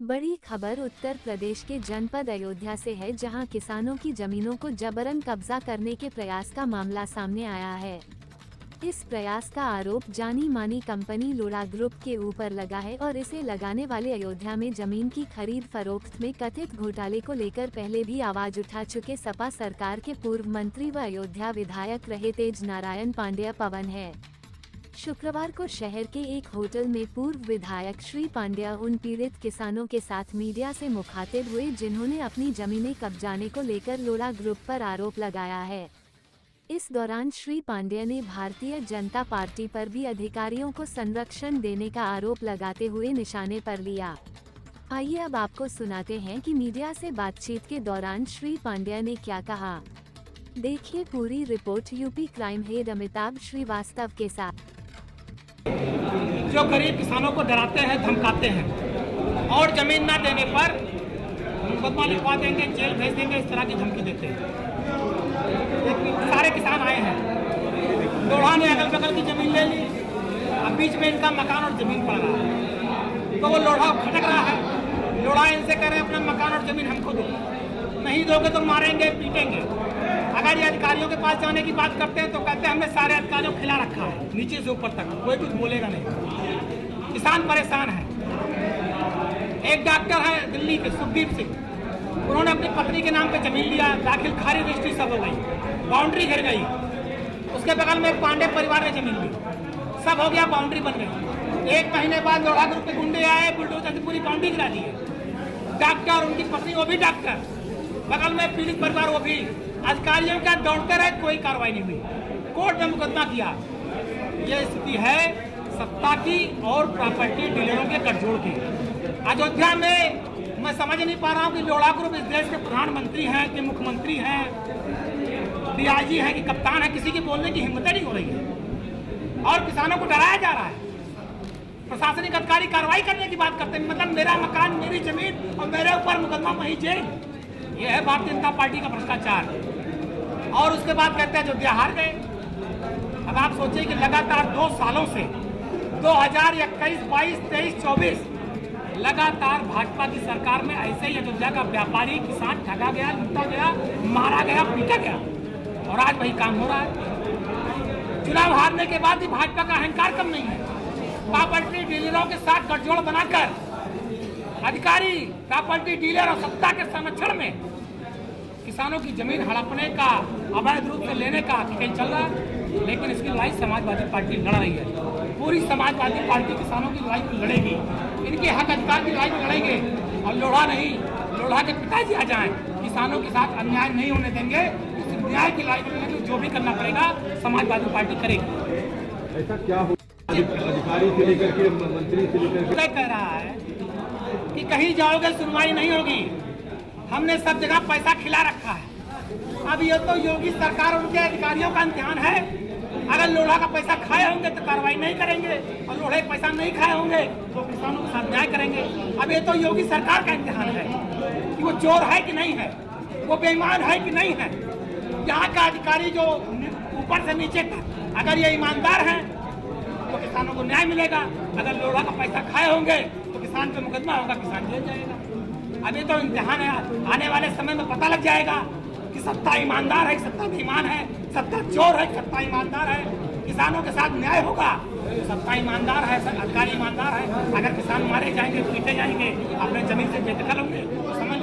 बड़ी खबर उत्तर प्रदेश के जनपद अयोध्या से है, जहां किसानों की जमीनों को जबरन कब्जा करने के प्रयास का मामला सामने आया है। इस प्रयास का आरोप जानी मानी कंपनी लोढ़ा ग्रुप के ऊपर लगा है और इसे लगाने वाले अयोध्या में जमीन की खरीद फरोख्त में कथित घोटाले को लेकर पहले भी आवाज उठा चुके सपा सरकार के पूर्व मंत्री व अयोध्या विधायक रहे तेज नारायण पांड्या पवन है। शुक्रवार को शहर के एक होटल में पूर्व विधायक श्री पांड्या उन पीड़ित किसानों के साथ मीडिया से मुखातिब हुए जिन्होंने अपनी जमीनें कब्जाने को लेकर लोढ़ा ग्रुप पर आरोप लगाया है। इस दौरान श्री पांड्या ने भारतीय जनता पार्टी पर भी अधिकारियों को संरक्षण देने का आरोप लगाते हुए निशाने पर लिया। आइए अब आपको सुनाते हैं कि मीडिया से बातचीत के दौरान श्री पांड्या ने क्या कहा। देखिए पूरी report UP crime head Amitabh Srivastava के साथ। जो गरीब किसानों को डराते हैं, धमकाते हैं और जमीन ना देने पर मुकदमा लिखवा देंगे, जेल भेज देंगे, इस तरह की धमकी देते हैं। सारे किसान आए हैं, लोढ़ा ने अगल बगल की जमीन ले ली, अब बीच में इनका मकान और जमीन पड़ रहा है, तो वो लोढ़ा खटक रहा है। लोढ़ा इनसे कह रहे हैं अपना मकान और जमीन हमको दो, नहीं दोगे तो मारेंगे, पीटेंगे। अगर ये अधिकारियों के पास जाने की बात करते हैं तो कहते हैं हमने सारे अधिकारियों को खिला रखा है, नीचे से ऊपर तक कोई कुछ बोलेगा नहीं। किसान परेशान है। एक डॉक्टर है दिल्ली के सुखदीप सिंह, उन्होंने अपनी पत्नी के नाम पे जमीन लिया, दाखिल खारिज रजिस्ट्री सब हो गई, बाउंड्री घिर गई। उसके बगल में पांडे परिवार ने जमीन ली, सब हो गया, बाउंड्री बन गई। एक महीने बाद लोढ़ा ग्रुप के गुंडे आए, बुलडोजर से पूरी बाउंड्री गिरा दी है। डॉक्टर, उनकी पत्नी, वो भी डॉक्टर, बगल में पीड़ित परिवार, वो भी। अधिकारियों का दौड़ते रहे, कोई कार्रवाई नहीं हुई, कोर्ट में मुकदमा किया। ये स्थिति है सत्ता की और प्रॉपर्टी डीलरों के गठजोड़ की। अयोध्या में मैं समझ नहीं पा रहा हूँ कि लोढ़ा ग्रुप इस देश के प्रधानमंत्री हैं कि मुख्यमंत्री हैं, डीआईजी हैं कि कप्तान है, किसी की बोलने की हिम्मत नहीं हो रही है और किसानों को डराया जा रहा है। प्रशासनिक अधिकारी कार्रवाई करने की बात करते हैं, मतलब मेरा मकान, मेरी जमीन और मेरे ऊपर मुकदमा, वही जेल। ये है भारतीय जनता पार्टी का भ्रष्टाचार। और उसके बाद कहते हैं अयोध्या हार गए। अब आप सोचिए कि लगातार 2 सालों से 2021, 22, 23, 24 लगातार भाजपा की सरकार में ऐसे ही अयोध्या का व्यापारी किसान ठगा गया, लूटा गया, मारा गया, पीटा गया और आज वही काम हो रहा है। चुनाव हारने के बाद भी भाजपा का अहंकार कम नहीं है। प्रॉपर्टी डीलरों के साथ गठजोड़ बनाकर अधिकारी प्रॉपर्टी डीलर और सत्ता के संरक्षण में किसानों की जमीन हड़पने का, अवैध रूप से लेने का कहीं चल रहा है। लेकिन इसकी लड़ाई समाजवादी पार्टी लड़ रही है। पूरी समाजवादी पार्टी किसानों की लड़ाई लड़ेगी, इनके हक अधिकार की लड़ाई लड़ेंगे और लोढ़ा नहीं, लोढ़ा के पिताजी आ जाएं, किसानों के साथ अन्याय नहीं होने देंगे। इस न्याय की लड़ाई लड़ेंगे, जो भी करना पड़ेगा समाजवादी पार्टी करेगी। ऐसा क्या हो अधिकारी से लेकर के मंत्री से लेकर कह रहा है कि कहीं जाओगे सुनवाई नहीं होगी, हमने सब जगह पैसा खिला रखा है। अब ये तो योगी सरकार, उनके अधिकारियों का इम्तिहान है। अगर लोढ़ा का पैसा खाए होंगे तो कार्रवाई नहीं करेंगे और लोढ़े पैसा नहीं खाए होंगे तो किसानों के साथ न्याय करेंगे। अब ये तो योगी सरकार का इम्तिहान है कि वो चोर है कि नहीं है, वो बेईमान है कि नहीं है। यहाँ का अधिकारी जो ऊपर से नीचे तक अगर ये ईमानदार हैं तो किसानों को न्याय मिलेगा। अगर लोढ़ा का पैसा खाए होंगे तो किसान पे मुकदमा होगा, किसान जेल जाएगा। अभी तो इम्तिहान है, आने वाले समय में पता लग जाएगा कि सत्ता ईमानदार है, सत्ता बेईमान है, सत्ता चोर है, सत्ता ईमानदार है। किसानों के साथ न्याय होगा, सत्ता ईमानदार है, अधिकारी ईमानदार है। अगर किसान मारे जाएंगे, पीटे जाएंगे, अपने जमीन से बेदखल होंगे तो समझ